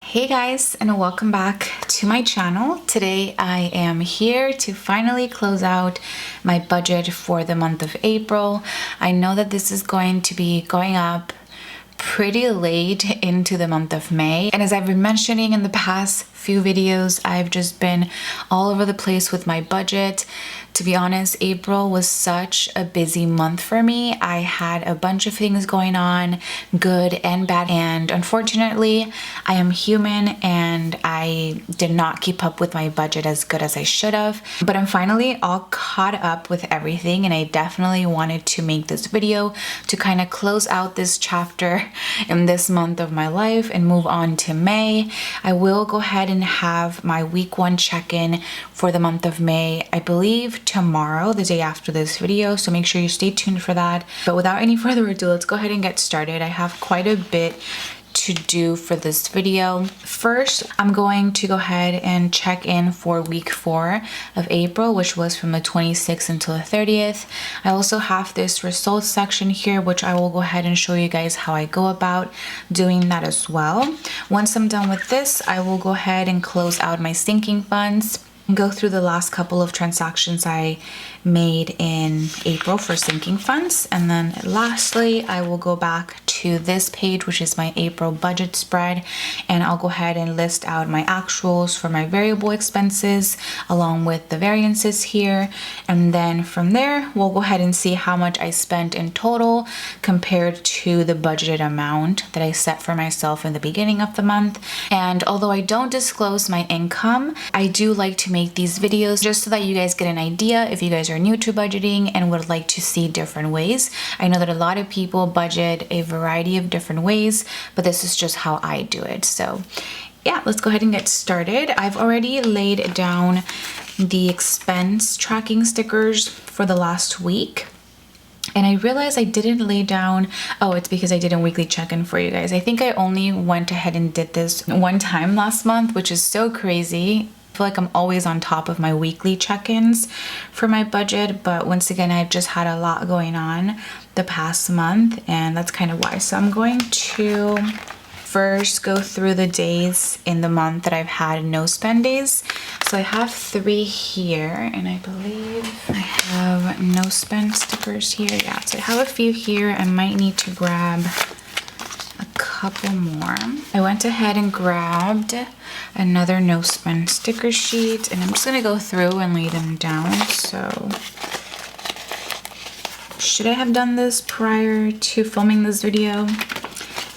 Hey guys, and welcome back to my channel. Today I am here to finally close out my budget for the month of April. I know that this is going to be going up pretty late into the month of May, and as I've been mentioning in the past few videos, I've just been all over the place with my budget. To be honest, April was such a busy month for me. I had a bunch of things going on, good and bad, and unfortunately, I am human and I did not keep up with my budget as good as I should have. But I'm finally all caught up with everything, and I definitely wanted to make this video to kind of close out this chapter in this month of my life and move on to May. I will go ahead and have my week 1 check-in for the month of May, I believe tomorrow, the day after this video, so make sure you stay tuned for that. But without any further ado, let's go ahead and get started. I have quite a bit to do for this video. First, I'm going to go ahead and check in for week 4 of April, which was from the 26th until the 30th. I also have this results section here, which I will go ahead and show you guys how I go about doing that as well. Once I'm done with this, I will go ahead and close out my sinking funds and go through the last couple of transactions I made in April for sinking funds. And then lastly, I will go back to this page, which is my April budget spread, and I'll go ahead and list out my actuals for my variable expenses along with the variances here. And then from there, we'll go ahead and see how much I spent in total compared to the budgeted amount that I set for myself in the beginning of the month. And although I don't disclose my income, I do like to make these videos just so that you guys get an idea if you guys are new to budgeting and would like to see different ways. I know that a lot of people budget a variety of different ways, but this is just how I do it. So yeah, let's go ahead and get started. I've already laid down the expense tracking stickers for the last week. And I realized I didn't lay down, oh, it's because I did a weekly check-in for you guys. I think I only went ahead and did this one time last month, which is so crazy. I feel like I'm always on top of my weekly check-ins for my budget, but once again, I've just had a lot going on the past month, and that's kind of why. So I'm going to first go through the days in the month that I've had no spend days. So I have 3 here, and I believe I have no spend stickers here. Yeah, so I have a few here. I might need to grab a couple more. I went ahead and grabbed another no spend sticker sheet, and I'm just gonna go through and lay them down. So should I have done this prior to filming this video?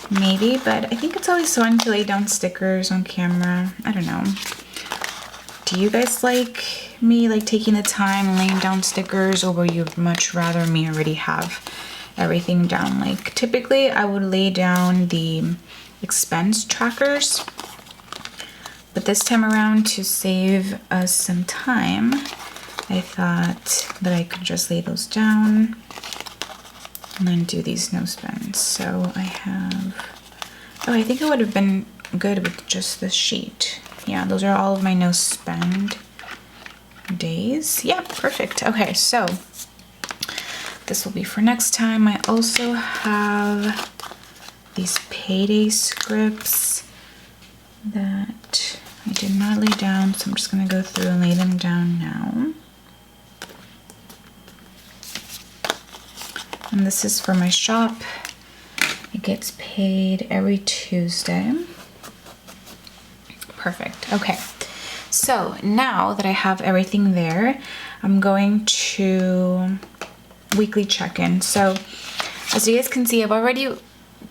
Maybe, but I think it's always fun to lay down stickers on camera. I don't know. Do you guys like me taking the time and laying down stickers, or would you much rather me already have everything down? Like typically I would lay down the expense trackers, but this time around, to save us some time, I thought that I could just lay those down and then do these no spends. So I have, oh, I think it would have been good with just this sheet. Yeah, those are all of my no spend days. Yeah, perfect. Okay, so this will be for next time. I also have these payday scripts that I did not lay down, so I'm just gonna go through and lay them down now. And this is for my shop. It gets paid every Tuesday. Perfect. Okay. So now that I have everything there, I'm going to weekly check-in. So as you guys can see, I've already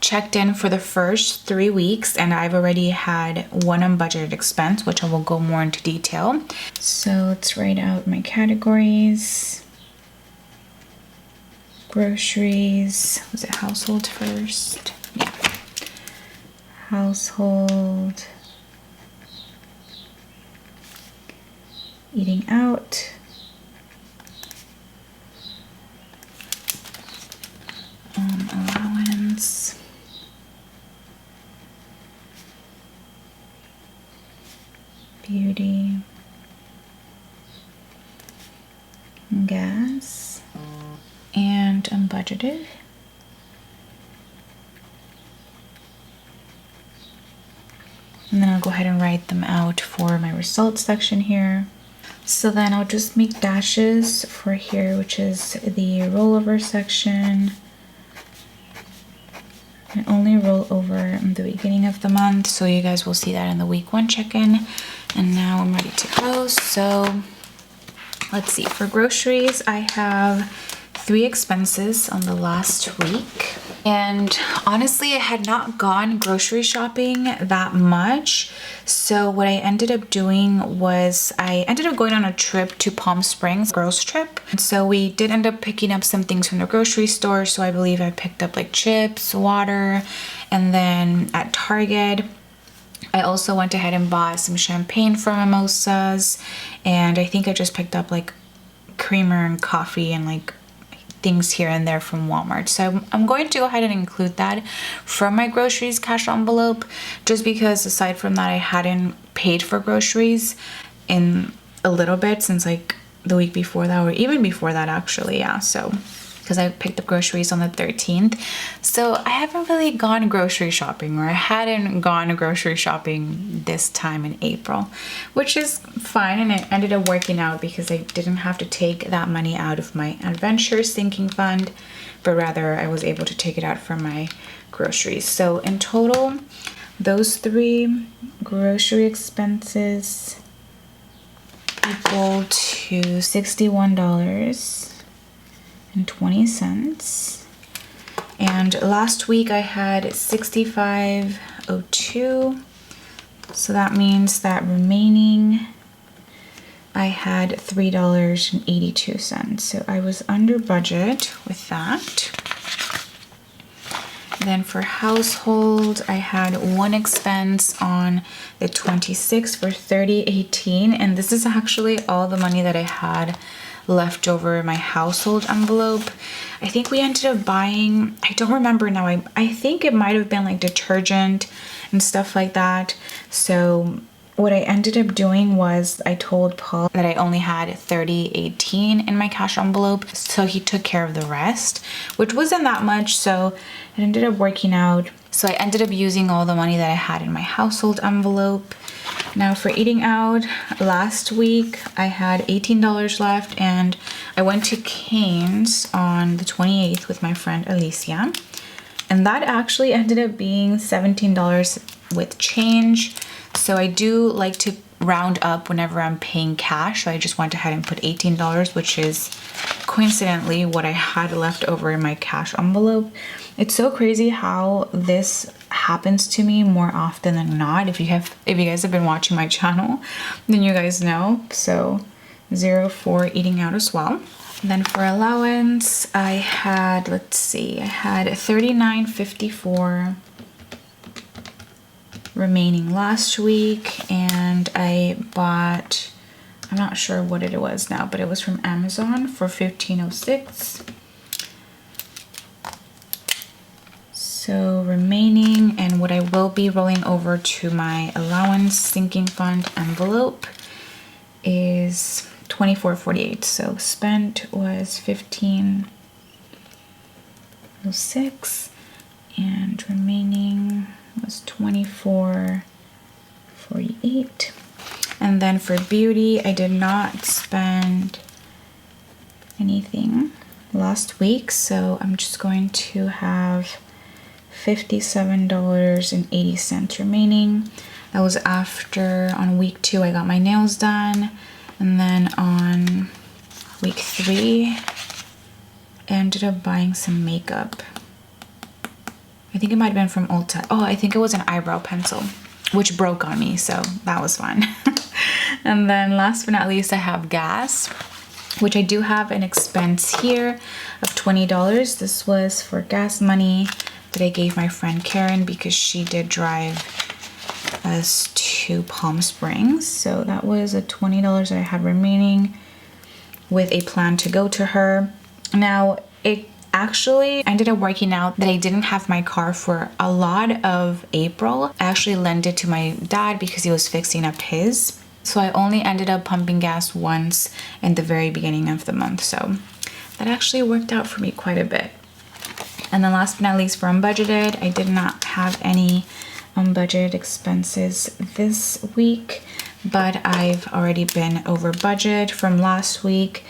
checked in for the first 3 weeks, and I've already had one unbudgeted expense, which I will go more into detail. So let's write out my categories. Groceries, was it household first? Yeah. Household. Eating out. Allowance. Beauty. Gas. And unbudgeted. And then and I'll go ahead and write them out for my results section here. So then I'll just make dashes for here, which is the rollover section. I only roll over in the beginning of the month, so you guys will see that in the week 1 check-in. And now I'm ready to go. So let's see, for groceries, I have 3 expenses on the last week. And honestly, I had not gone grocery shopping that much. So what I ended up doing was I ended up going on a trip to Palm Springs, girls trip. And so we did end up picking up some things from the grocery store. So I believe I picked up like chips, water, and then at Target, I also went ahead and bought some champagne for mimosas. And I think I just picked up like creamer and coffee and like things here and there from Walmart. So I'm going to go ahead and include that from my groceries cash envelope, just because aside from that, I hadn't paid for groceries in a little bit since like the week before that, or even before that actually. Yeah, so because I picked up groceries on the 13th. So I haven't really gone grocery shopping, or I hadn't gone grocery shopping this time in April, which is fine. And it ended up working out because I didn't have to take that money out of my adventure sinking fund, but rather I was able to take it out from my groceries. So in total, those 3 grocery expenses equal to $61.20. And last week I had $65.02, so that means that remaining I had $3.82. So I was under budget with that. Then for household, I had 1 expense on the 26th for $30.18, and this is actually all the money that I had left over in my household envelope. I think we ended up buying, I don't remember now, I think it might have been like detergent and stuff like that. So what I ended up doing was I told Paul that I only had $30.18 in my cash envelope, so he took care of the rest, which wasn't that much, so it ended up working out. So I ended up using all the money that I had in my household envelope. Now for eating out, last week I had $18 left, and I went to Cane's on the 28th with my friend Alicia, and that actually ended up being $17 with change. So I do like to round up whenever I'm paying cash, so I just went ahead and put $18, which is coincidentally what I had left over in my cash envelope. It's so crazy how this happens to me more often than not. If you guys have been watching my channel, then you guys know. So 0 for eating out as well. Then for allowance, I had, let's see, I had $39.54 remaining last week, and I bought, I'm not sure what it was now, but it was from Amazon for $15.06. So remaining, and what I will be rolling over to my allowance sinking fund envelope is $24.48. So spent was $15.06, and remaining was $24.48. And then for beauty, I did not spend anything last week, so I'm just going to have $57.80 remaining. That was after, on week 2 I got my nails done, and then on week 3 I ended up buying some makeup. I think it might have been from Ulta. Oh, I think it was an eyebrow pencil, which broke on me, so that was fun. And then last but not least, I have gas, which I do have an expense here of $20. This was for gas money that I gave my friend Karen because she did drive us to Palm Springs. So that was a $20 that I had remaining with a plan to go to her. Now, it actually ended up working out that I didn't have my car for a lot of April. I actually lent it to my dad because he was fixing up his. So I only ended up pumping gas once in the very beginning of the month. So that actually worked out for me quite a bit. And then last but not least, for unbudgeted, I did not have any unbudgeted expenses this week, but I've already been over budget from last week.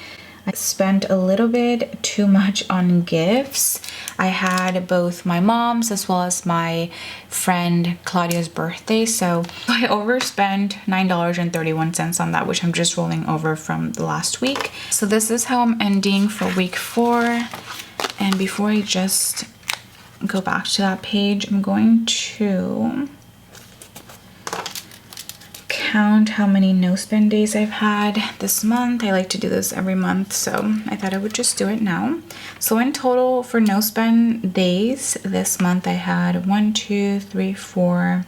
I spent a little bit too much on gifts. I had both my mom's as well as my friend Claudia's birthday, so I overspent $9.31 on that, which I'm just rolling over from the last week. So this is how I'm ending for week 4. And before I just go back to that page, I'm going to count how many no spend days I've had this month. I like to do this every month, so I thought I would just do it now. So in total for no spend days this month, I had 1, 2, 3, 4,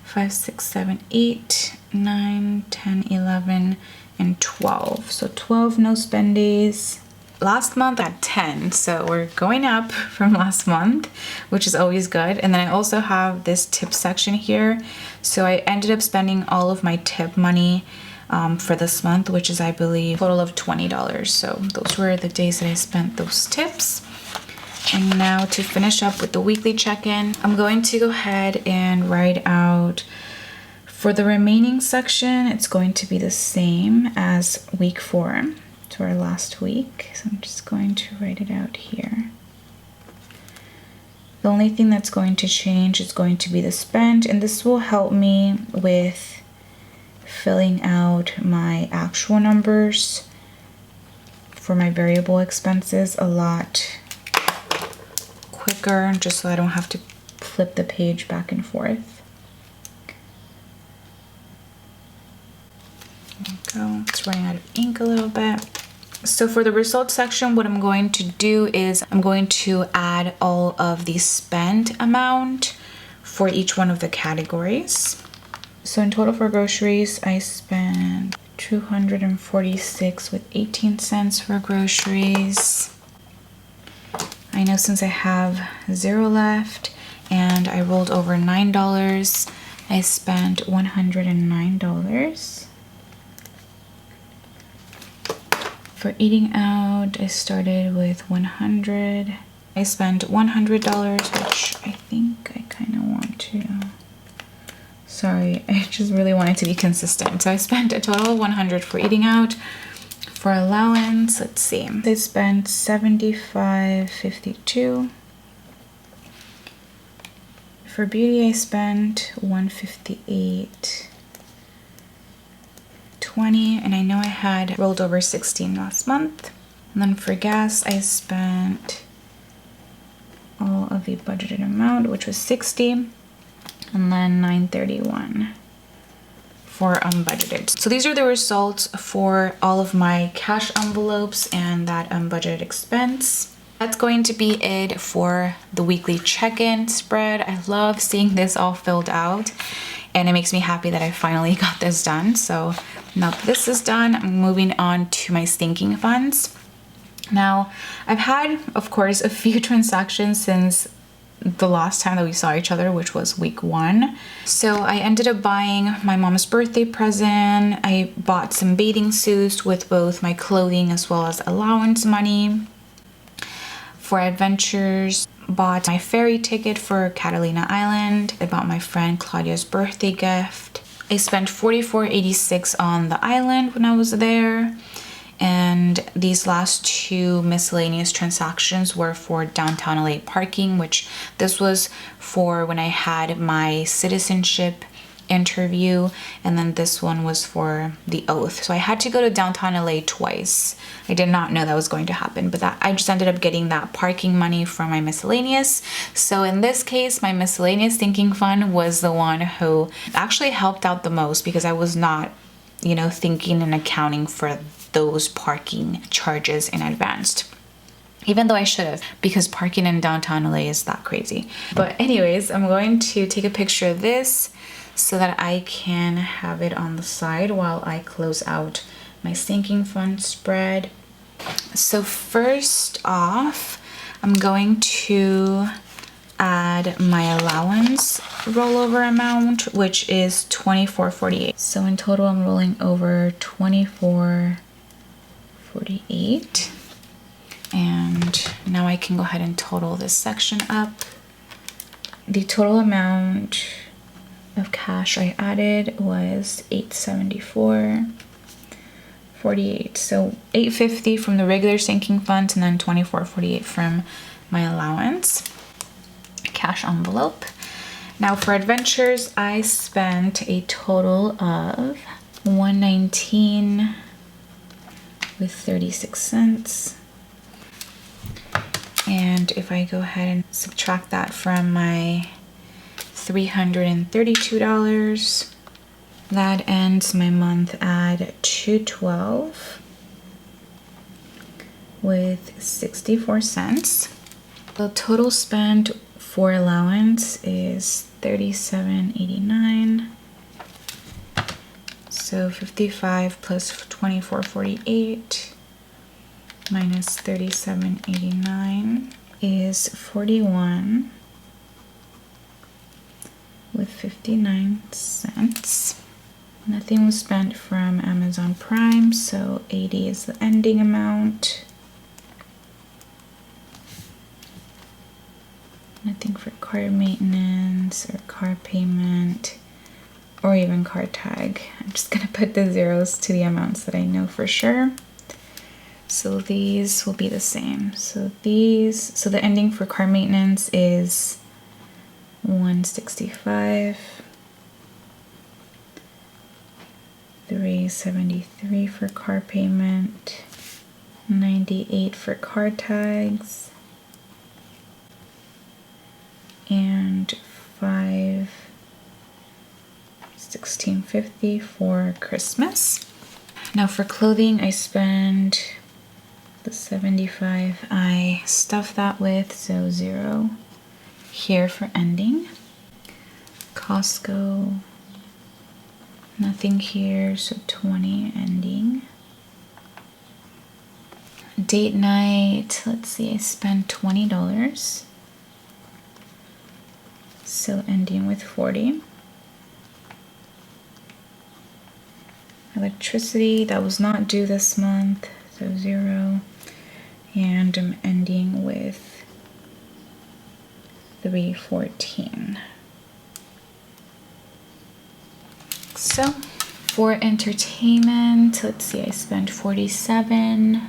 5, 6, 7, 8, 9, 10, 11, and 12. So 12 no spend days. Last month I had 10, so we're going up from last month, which is always good. And then I also have this tip section here. So I ended up spending all of my tip money for this month, which is, I believe, a total of $20. So those were the days that I spent those tips. And now to finish up with the weekly check-in, I'm going to go ahead and write out for the remaining section. It's going to be the same as week 4. To our last week, so I'm just going to write it out here. The only thing that's going to change is going to be the spend, and this will help me with filling out my actual numbers for my variable expenses a lot quicker, just so I don't have to flip the page back and forth. There we go. It's running out of ink a little bit. So for the results section, what I'm going to do is I'm going to add all of the spend amount for each one of the categories. So in total for groceries, I spent $246 with 18 cents for groceries. I know since I have 0 left and I rolled over $9, I spent $109. For eating out, I started with $100. I spent $100, which I think I kind of want to... Sorry, I just really wanted to be consistent. So I spent a total of $100 for eating out. For allowance, let's see. I spent $75.52. For beauty, I spent $158.20, and I know I had rolled over 16 last month. And then for gas, I spent all of the budgeted amount, which was $60, and then $9.31 for unbudgeted. So these are the results for all of my cash envelopes and that unbudgeted expense. That's going to be it for the weekly check-in spread. I love seeing this all filled out, and it makes me happy that I finally got this done. So now that this is done, I'm moving on to my sinking funds. Now, I've had, of course, a few transactions since the last time that we saw each other, which was week 1. So I ended up buying my mom's birthday present. I bought some bathing suits with both my clothing as well as allowance money. For adventures, bought my ferry ticket for Catalina Island. I bought my friend Claudia's birthday gift. I spent $44.86 on the island when I was there. And these last 2 miscellaneous transactions were for downtown LA parking, which this was for when I had my citizenship interview, and then this one was for the oath. So I had to go to downtown LA twice. I did not know that was going to happen, but I just ended up getting that parking money from my miscellaneous. So in this case, my miscellaneous sinking fund was the one who actually helped out the most, because I was not, thinking and accounting for those parking charges in advance, even though I should have, because parking in downtown LA is that crazy. But anyways, I'm going to take a picture of this so that I can have it on the side while I close out my sinking fund spread. So first off, I'm going to add my allowance rollover amount, which is $24.48. So in total, I'm rolling over $24.48. And now I can go ahead and total this section up. The total amount of cash I added was $874.48. So $850 from the regular sinking funds and then $24.48 from my allowance cash envelope. Now for adventures, I spent a total of $119.36. And if I go ahead and subtract that from my $332, that ends my month at $212.64. The total spent for allowance is $37.89. So 55 plus 24.48 minus 37.89 is 41.59. Nothing was spent from Amazon Prime, so 80 is the ending amount. Nothing for car maintenance or car payment or even car tag. I'm just gonna put the zeros to the amounts that I know for sure. So these will be the same. So the ending for car maintenance is 165, 373 for car payment, 98 for car tags, and $16.50 for Christmas. Now for clothing, I spend the $75 I stuffed that with, so 0 here for ending. Costco, nothing here, so 20 ending. Date night, let's see, I spent $20. So ending with 40. Electricity, that was not due this month, so 0. And I'm ending with 314. So for entertainment, let's see, I spent 47,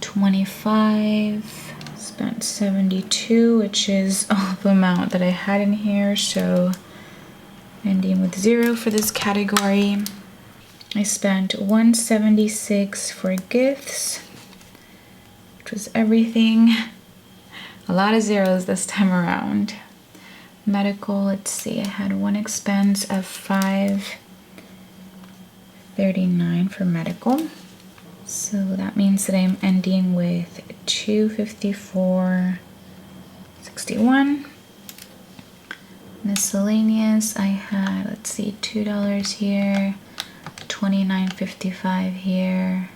25, spent 72, which is all the amount that I had in here, so ending with 0 for this category. I spent 176 for gifts, which was everything. A lot of zeros this time around. Medical, let's see, I had one expense of $539 for medical. So that means that I'm ending with $254.61. Miscellaneous, I had, let's see, $2 here, $29.55 here,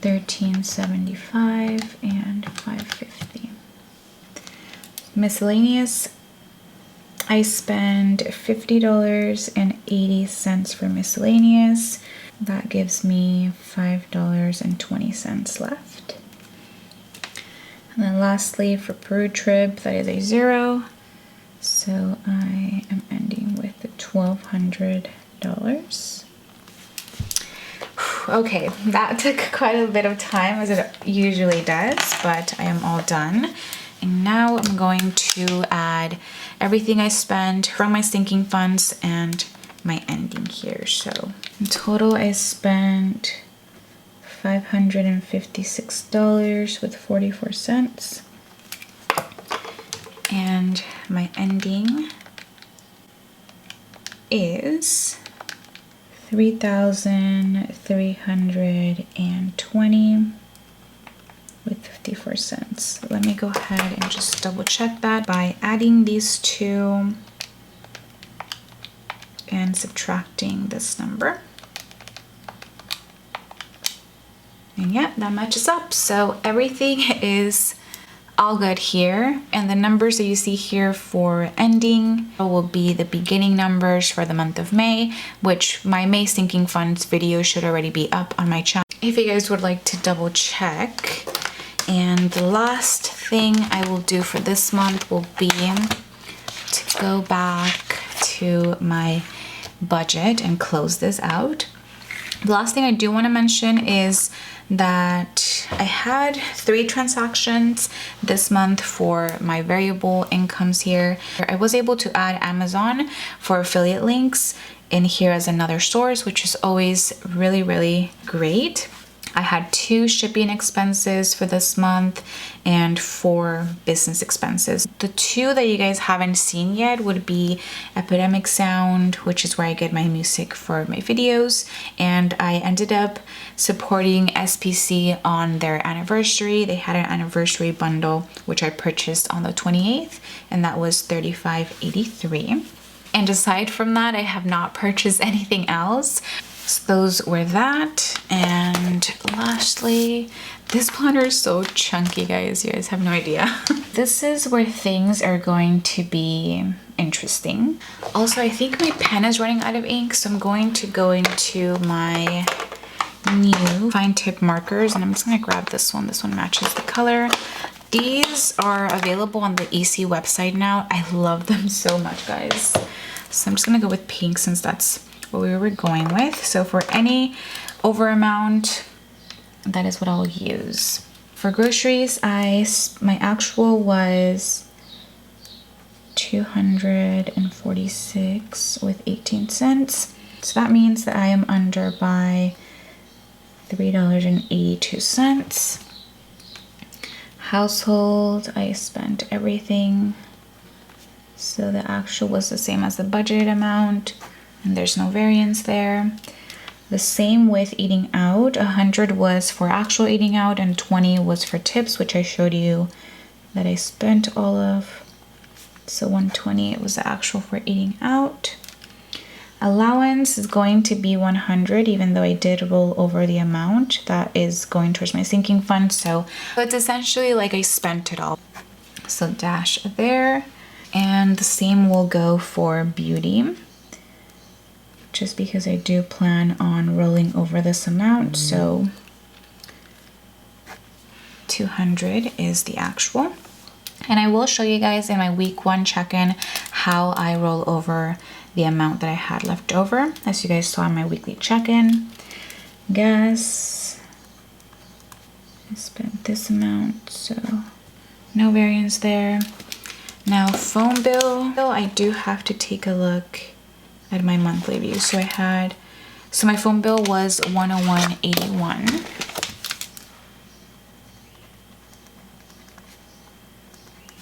$13.75, and $5.50. Miscellaneous, I spend $50.80 for miscellaneous. That gives me $5.20 left. And then lastly, for Peru trip, that is a 0. So I am ending with $1,200. Okay, that took quite a bit of time, as it usually does, but I am all done. And now I'm going to add everything I spent from my sinking funds and my ending here. So in total, I spent $556 with 44 cents. And my ending is $3,320 with 54 cents. Let me go ahead and just double check that by adding these two and subtracting this number. And yeah, that matches up. So everything is all good here, and the numbers that you see here for ending will be the beginning numbers for the month of May, which my May sinking funds video should already be up on my channel if you guys would like to double check. And the last thing I will do for this month will be to let's go back to my budget and close this out. The last thing I do want to mention is that I had 3 transactions this month for my variable incomes here. I was able to add Amazon for affiliate links in here as another source, which is always really, really great. I had 2 shipping expenses for this month and 4 business expenses. The 2 that you guys haven't seen yet would be Epidemic Sound, which is where I get my music for my videos, and I ended up supporting SPC on their anniversary. They had an anniversary bundle, which I purchased on the 28th, and that was $35.83. And aside from that, I have not purchased anything else. So those were that. And lastly, this planner is so chunky, guys. You guys have no idea. This is where things are going to be interesting. Also, I think my pen is running out of ink, so I'm going to go into my new fine tip markers, and I'm just gonna grab this one. This one matches the color. These are available on the EC website now. I love them so much, guys. So I'm just gonna go with pink since that's what we were going with. So for any over amount, that is what I'll use. For groceries, my actual was $246 with 18 cents. So that means that I am under by $3.82. Household, I spent everything. So the actual was the same as the budgeted amount, and there's no variance there. The same with eating out. 100 was for actual eating out and 20 was for tips, which I showed you that I spent all of. So 120, it was the actual for eating out. Allowance is going to be 100, even though I did roll over the amount that is going towards my sinking fund. So it's essentially like I spent it all. So dash there. And the same will go for beauty, just because I do plan on rolling over this amount. So 200 is the actual. And I will show you guys in my week 1 check-in how I roll over the amount that I had left over, as you guys saw in my weekly check-in. Gas, I spent this amount, so no variance there. Now phone bill, I do have to take a look at my monthly view. So my phone bill was $101.81.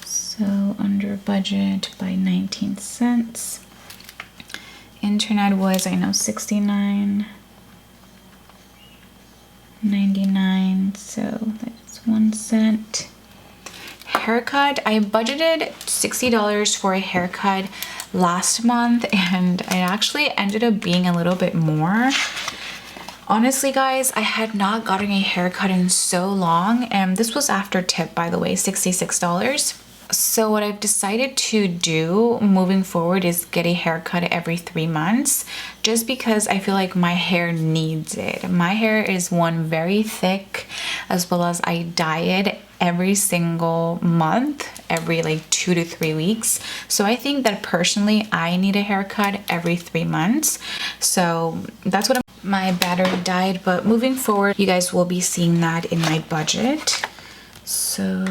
So under budget by 19 cents. Internet was, I know, $69.99, so that's 1 cent. Haircut, I budgeted $60 for a haircut last month, and it actually ended up being a little bit more. Honestly, guys, I had not gotten a haircut in so long, and this was after tip, by the way, $66. So what I've decided to do moving forward is get a haircut every 3 months, just because I feel like my hair needs it. My hair is very thick, as well as I dye it every single month, every like 2 to 3 weeks. So I think that personally I need a haircut every 3 months. So that's what my battery died, but moving forward you guys will be seeing that in my budget. So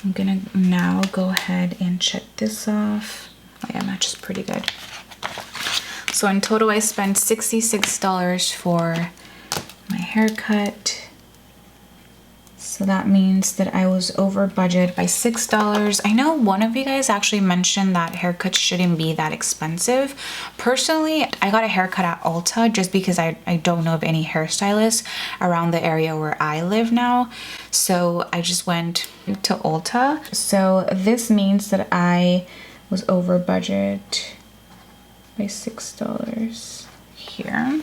I'm gonna now go ahead and check this off. Oh yeah, matches pretty good. So in total I spent $66 for my haircut. So that means that I was over budget by $6. I know one of you guys actually mentioned that haircuts shouldn't be that expensive. Personally, I got a haircut at Ulta just because I don't know of any hairstylists around the area where I live now. So I just went to Ulta. So this means that I was over budget by $6 here.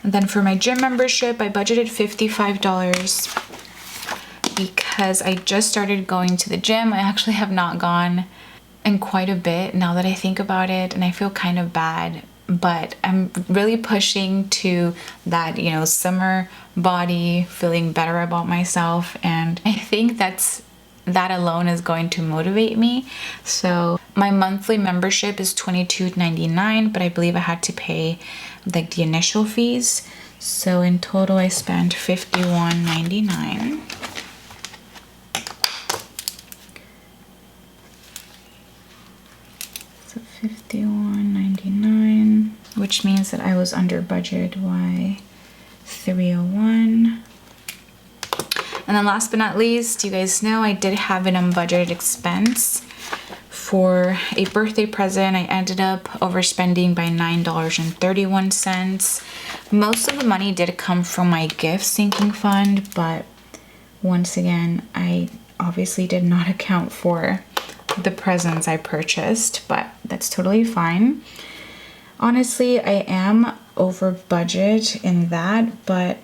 And then for my gym membership, I budgeted $55 because I just started going to the gym. I actually have not gone in quite a bit now that I think about it, and I feel kind of bad, but I'm really pushing to that, you know, summer body, feeling better about myself, and I think that's that alone is going to motivate me. So my monthly membership is $22.99, but I believe I had to pay like the initial fees. So in total I spent $51.99. So $51.99, which means that I was under budget by $301. And then last but not least, you guys know I did have an unbudgeted expense for a birthday present. I ended up overspending by $9.31. Most of the money did come from my gift sinking fund, but once again, I obviously did not account for the presents I purchased, but that's totally fine. Honestly, I am over budget in that, but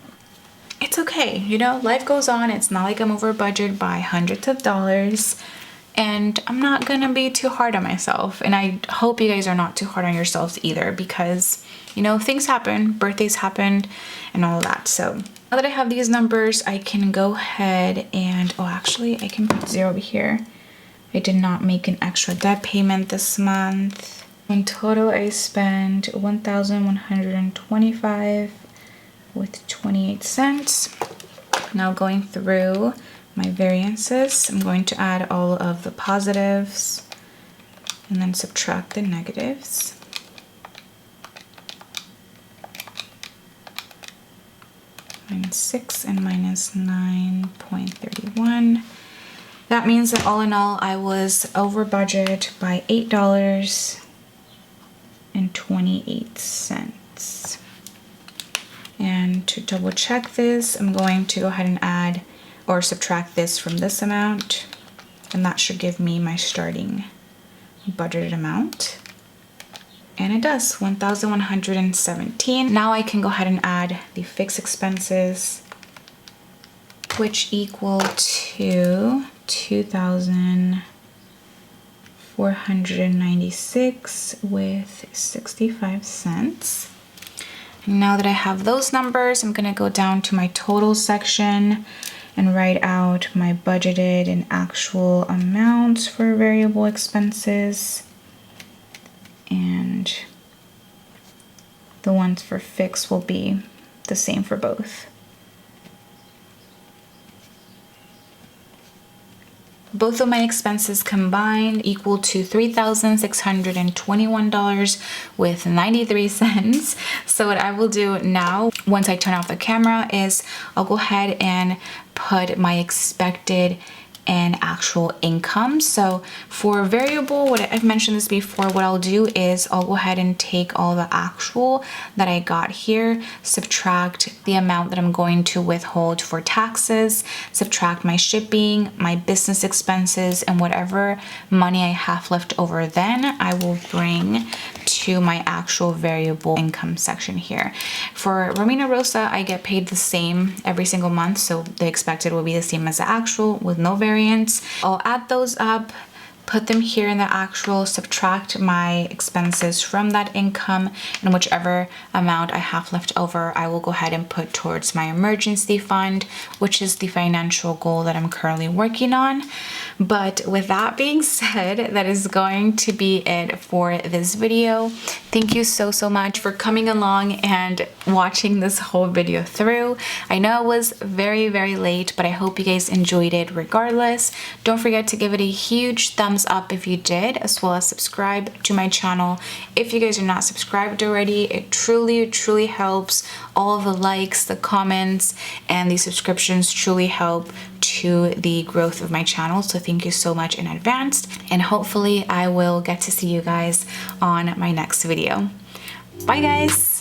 it's okay. You know, life goes on. It's not like I'm over budget by hundreds of dollars, and I'm not gonna be too hard on myself. And I hope you guys are not too hard on yourselves either, because, you know, things happen, birthdays happened, and all of that. So now that I have these numbers, I can go ahead and, oh, actually, I can put zero over here. I did not make an extra debt payment this month. In total, I spent $1,125 with 28 cents. Now going through my variances, I'm going to add all of the positives and then subtract the negatives. -6 and -9.31. That means that all in all, I was over budget by $8.28. And to double check this, I'm going to go ahead and add or subtract this from this amount, and that should give me my starting budgeted amount. And it does, $1,117. Now I can go ahead and add the fixed expenses, which equal to $2,496 with 65 cents. Now that I have those numbers, I'm gonna go down to my total section and write out my budgeted and actual amounts for variable expenses. And the ones for fixed will be the same for both. Both of my expenses combined equal to $3,621 with 93 cents. So what I will do now, once I turn off the camera, is I'll go ahead and put my expected and actual income. So for variable, what I've mentioned this before, what I'll do is I'll go ahead and take all the actual that I got here, subtract the amount that I'm going to withhold for taxes, subtract my shipping, my business expenses, and whatever money I have left over, then I will bring to my actual variable income section here. For Romina Rosa, I get paid the same every single month, so the expected will be the same as the actual with no variance. I'll add those up, put them here in the actual, subtract my expenses from that income, and whichever amount I have left over, I will go ahead and put towards my emergency fund, which is the financial goal that I'm currently working on. But with that being said, that is going to be it for this video. Thank you so much for coming along and watching this whole video through. I know it was very late, but I hope you guys enjoyed it regardless. Don't forget to give it a huge thumbs up if you did, as well as subscribe to my channel if you guys are not subscribed already. It truly helps. All of the likes, the comments, and the subscriptions truly help to the growth of my channel. So thank you so much in advance, and hopefully I will get to see you guys on my next video. Bye guys.